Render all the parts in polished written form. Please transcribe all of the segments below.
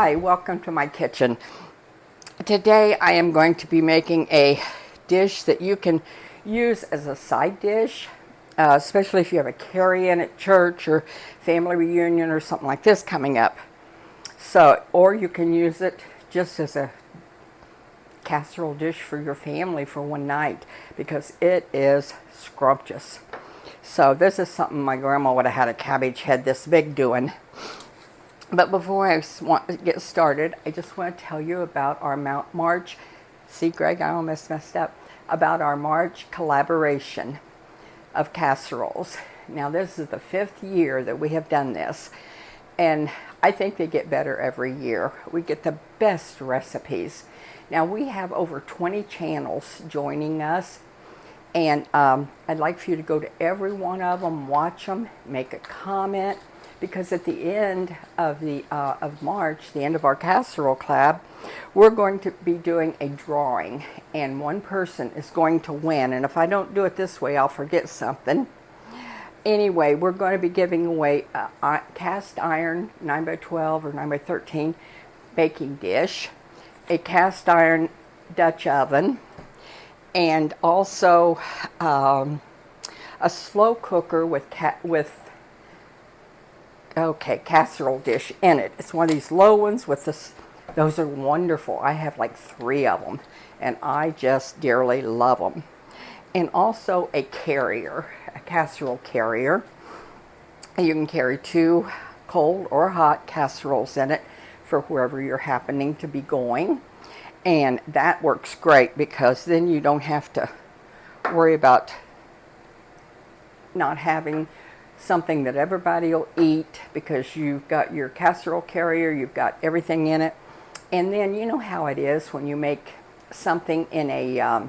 Hi, welcome to my kitchen. Today I am going to be making a dish that you can use as a side dish, especially if you have a carry-in at church or family reunion or something like this coming up. So, or you can use it just as a casserole dish for your family for one night because it is scrumptious. So this is something my grandma would have had a cabbage head this big doing. But before I get started, I just want to tell you about our March, see Greg, I almost messed up, about our March collaboration of casseroles. Now this is the 5th year that we have done this, and I think they get better every year. We get the best recipes. Now we have over 20 channels joining us, and I'd like for you to go to every one of them, watch them, make a comment, because at the end of March, the end of our casserole collab, we're going to be doing a drawing, and one person is going to win. And if I don't do it this way, I'll forget something. Anyway, we're going to be giving away a cast iron 9x12 or 9x13 baking dish, a cast iron Dutch oven, and also a slow cooker with casserole dish in it. It's one of these low ones with this. Those are wonderful. I have like 3 of them, and I just dearly love them. And also a carrier, a casserole carrier. You can carry 2 cold or hot casseroles in it for wherever you're happening to be going. And that works great because then you don't have to worry about not having something that everybody will eat, because you've got your casserole carrier, you've got everything in it. And then you know how it is when you make something in a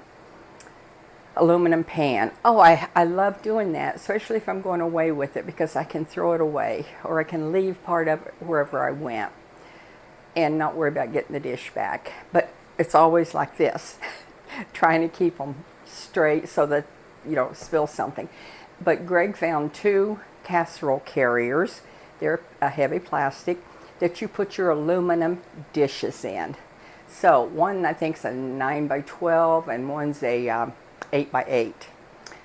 aluminum pan. Oh, I love doing that, especially if I'm going away with it, because I can throw it away, or I can leave part of it wherever I went and not worry about getting the dish back. But it's always like this, trying to keep them straight so that you don't spill something. But Greg found 2 casserole carriers. They're a heavy plastic that you put your aluminum dishes in. So one I think is a 9x12 and one's a 8x8.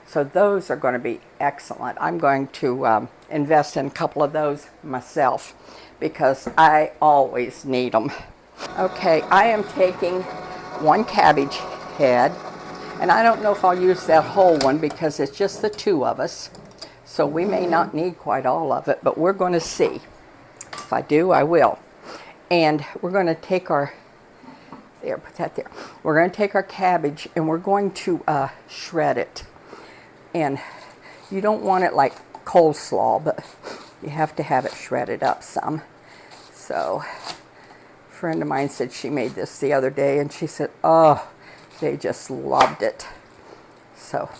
So those are going to be excellent. I'm going to invest in a couple of those myself because I always need them. Okay, I am taking 1 cabbage head. And I don't know if I'll use that whole one because it's just the 2 of us. So we may not need quite all of it, but we're going to see. If I do, I will. And we're going to take our, there, put that there. We're going to take our cabbage and we're going to shred it. And you don't want it like coleslaw, but you have to have it shredded up some. So a friend of mine said she made this the other day, and she said, oh, they just loved it. So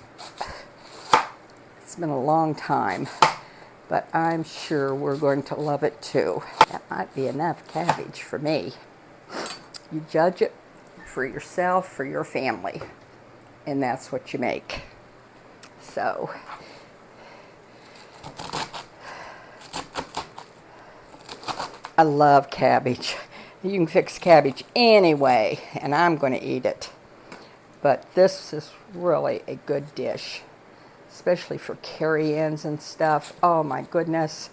it's been a long time, but I'm sure we're going to love it too. That might be enough cabbage for me. You judge it for yourself, for your family, and that's what you make. So I love cabbage. You can fix cabbage anyway, and I'm going to eat it. But this is really a good dish, especially for carry-ins and stuff. Oh my goodness,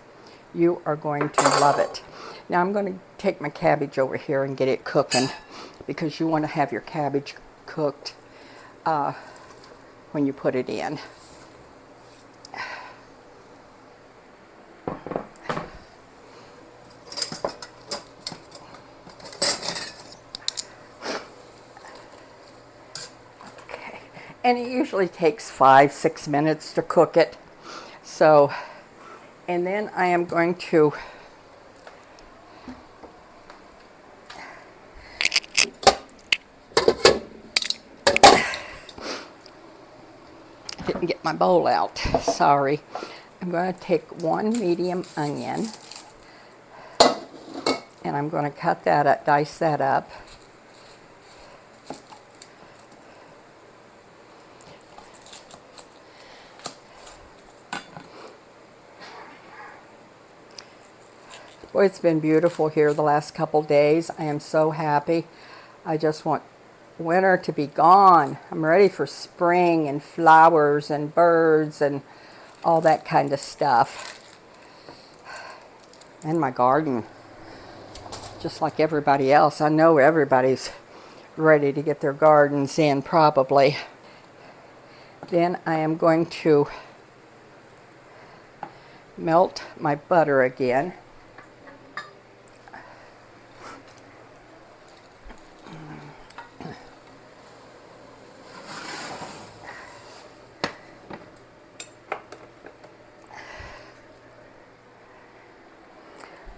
you are going to love it. Now I'm going to take my cabbage over here and get it cooking, because you want to have your cabbage cooked when you put it in. And it usually takes 5-6 minutes to cook it. So, and then I am going to didn't get my bowl out, sorry. I'm going to take 1 medium onion, and I'm going to cut that up, dice that up. Well, it's been beautiful here the last couple days. I am so happy. I just want winter to be gone. I'm ready for spring and flowers and birds and all that kind of stuff. And my garden, just like everybody else. I know everybody's ready to get their gardens in probably. Then I am going to melt my butter again.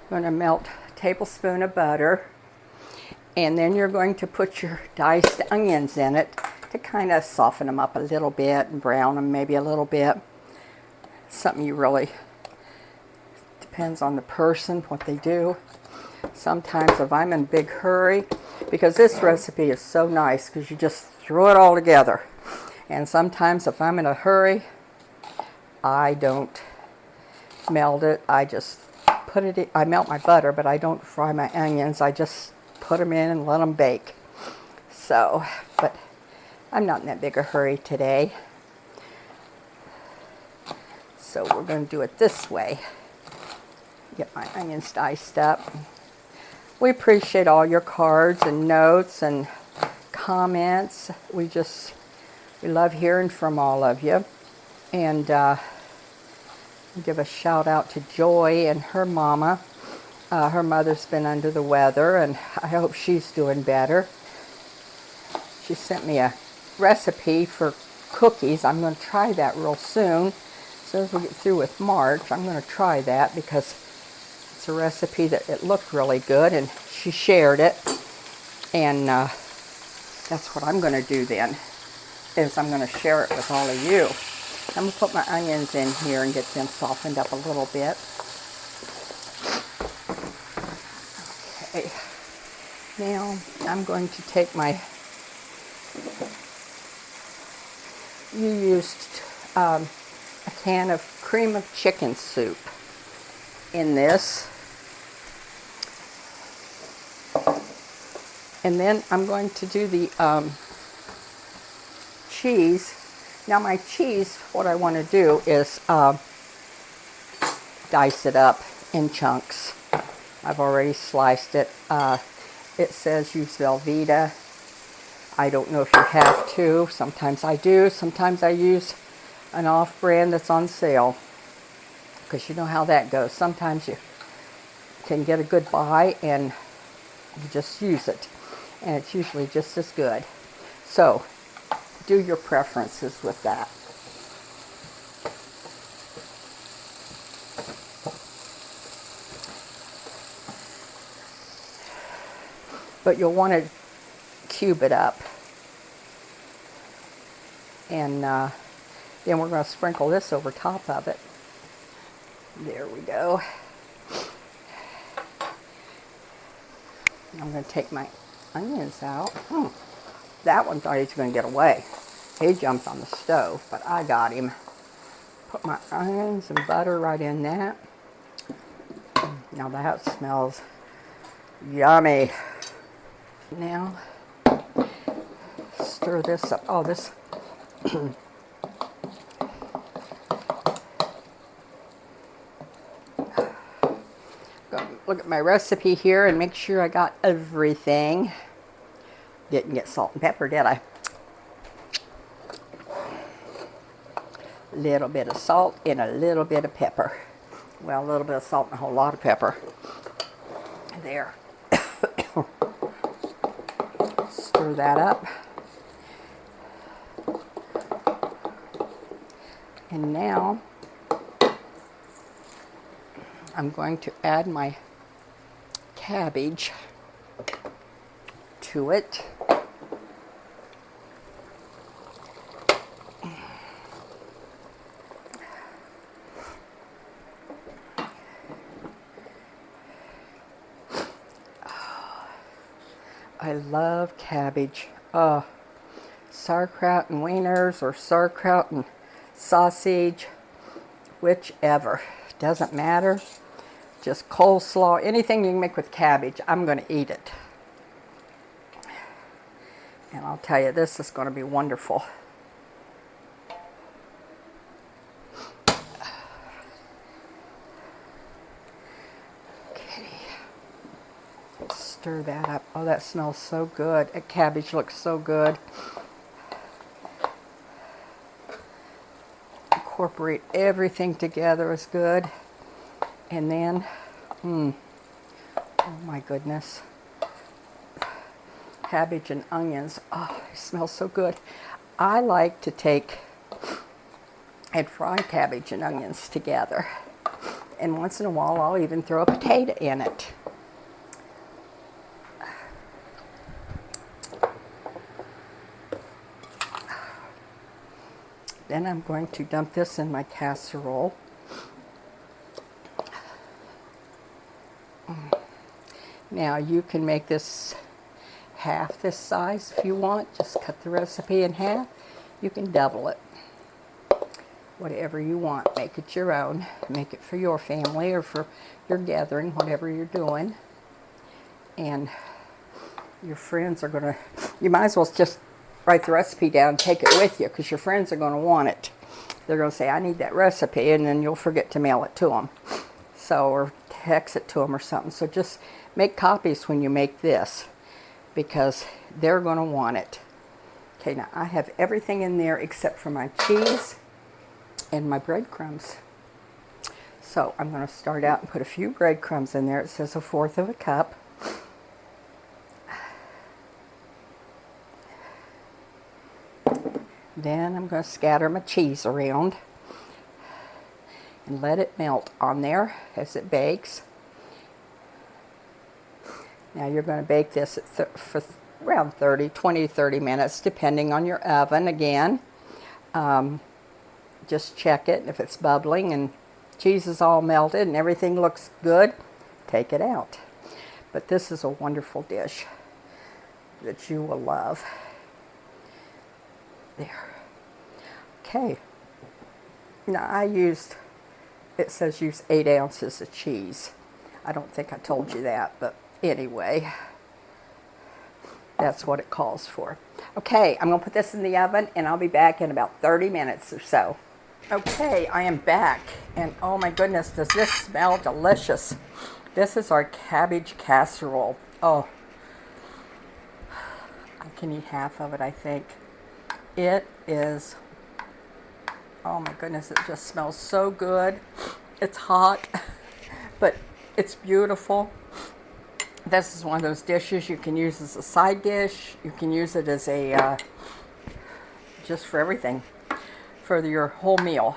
I'm going to melt a tablespoon of butter, and then you're going to put your diced onions in it to kind of soften them up a little bit and brown them maybe a little bit. Something you really, depends on the person, what they do. Sometimes if I'm in a big hurry, because this recipe is so nice because you just throw it all together. And sometimes if I'm in a hurry, I don't melt it. I just put it in, I melt my butter, but I don't fry my onions. I just put them in and let them bake. So, but I'm not in that big a hurry today. So we're going to do it this way. Get my onions diced up. We appreciate all your cards and notes and comments. We love hearing from all of you. And give a shout out to Joy and her mama. Her mother's been under the weather, and I hope she's doing better. She sent me a recipe for cookies. I'm going to try that real soon. As soon as we get through with March, I'm going to try that because it's a recipe that it looked really good, and she shared it. And that's what I'm going to do then, is I'm going to share it with all of you. I'm going to put my onions in here and get them softened up a little bit. Okay. Now I'm going to take my, you used a can of cream of chicken soup in this. And then I'm going to do the cheese. Now my cheese, what I want to do is dice it up in chunks. I've already sliced it. It says use Velveeta. I don't know if you have to. Sometimes I do. Sometimes I use an off-brand that's on sale, because you know how that goes. Sometimes you can get a good buy and you just use it, and it's usually just as good. So do your preferences with that. But you'll want to cube it up. And then we're going to sprinkle this over top of it. There we go. I'm going to take my onions out. That one thought he was going to get away. He jumped on the stove, but I got him. Put my onions and butter right in that. Now that smells yummy. Now, stir this up. Oh, this. Look at my recipe here and make sure I got everything. Didn't get salt and pepper, did I? A little bit of salt and a little bit of pepper. Well, a little bit of salt and a whole lot of pepper. There. Stir that up. And now I'm going to add my cabbage to it. I love cabbage. Sauerkraut and wieners, or sauerkraut and sausage, whichever. Doesn't matter. just coleslaw, anything you can make with cabbage, I'm going to eat it. And I'll tell you, this is going to be wonderful. Okay. Stir that up. Oh, that smells so good. That cabbage looks so good. Incorporate everything together is good. And then, oh my goodness. Cabbage and onions. Oh, it smells so good. I like to take and fry cabbage and onions together. And once in a while, I'll even throw a potato in it. Then I'm going to dump this in my casserole. Now you can make this half this size if you want. Just cut the recipe in half. You can double it. Whatever you want. Make it your own. Make it for your family or for your gathering, whatever you're doing. And your friends are going to, you might as well just write the recipe down and take it with you, because your friends are going to want it. They're going to say, I need that recipe, and then you'll forget to mail it to them. So, or text it to them or something. So just make copies when you make this, because they're going to want it. Okay, now I have everything in there except for my cheese and my breadcrumbs. So I'm going to start out and put a few breadcrumbs in there. It says 1/4 cup. Then I'm going to scatter my cheese around and let it melt on there as it bakes. Now you're going to bake this at for around 20 to 30 minutes, depending on your oven again. Just check it. If it's bubbling and cheese is all melted and everything looks good, take it out. But this is a wonderful dish that you will love. There. Okay. Now I used, it says use 8 ounces of cheese. I don't think I told you that, but anyway, that's what it calls for. Okay, I'm going to put this in the oven, and I'll be back in about 30 minutes or so. Okay, I am back, and oh my goodness, does this smell delicious. This is our cabbage casserole. Oh, I can eat half of it, I think. It is, oh my goodness, it just smells so good. It's hot, but it's beautiful. This is one of those dishes you can use as a side dish. You can use it as a, just for everything, for your whole meal.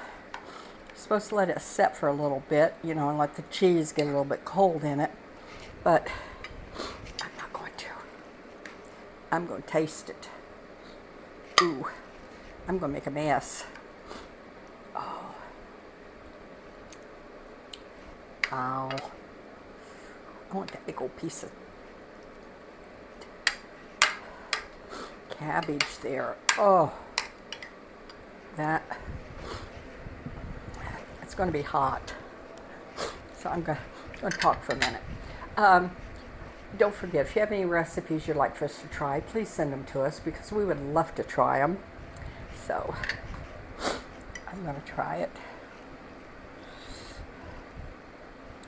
You're supposed to let it set for a little bit, you know, and let the cheese get a little bit cold in it. But I'm not going to. I'm going to taste it. Ooh, I'm going to make a mess. Oh. Ow. I want that big old piece of cabbage there. Oh, that, it's going to be hot. So I'm going to talk for a minute. Don't forget, if you have any recipes you'd like for us to try, please send them to us, because we would love to try them. So I'm going to try it.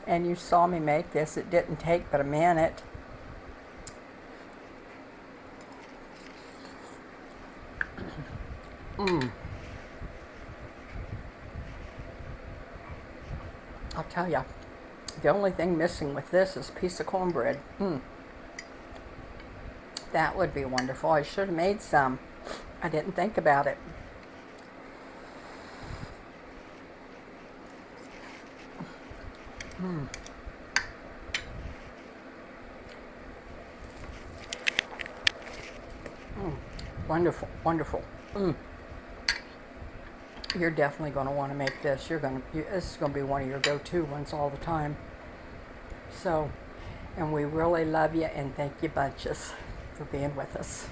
And you saw me make this. It didn't take but a minute. I'll tell you, the only thing missing with this is a piece of cornbread. That would be wonderful. I should have made some. I didn't think about it. Wonderful, wonderful. You're definitely going to want to make this. This is going to be one of your go-to ones all the time. So, and we really love you, and thank you bunches for being with us.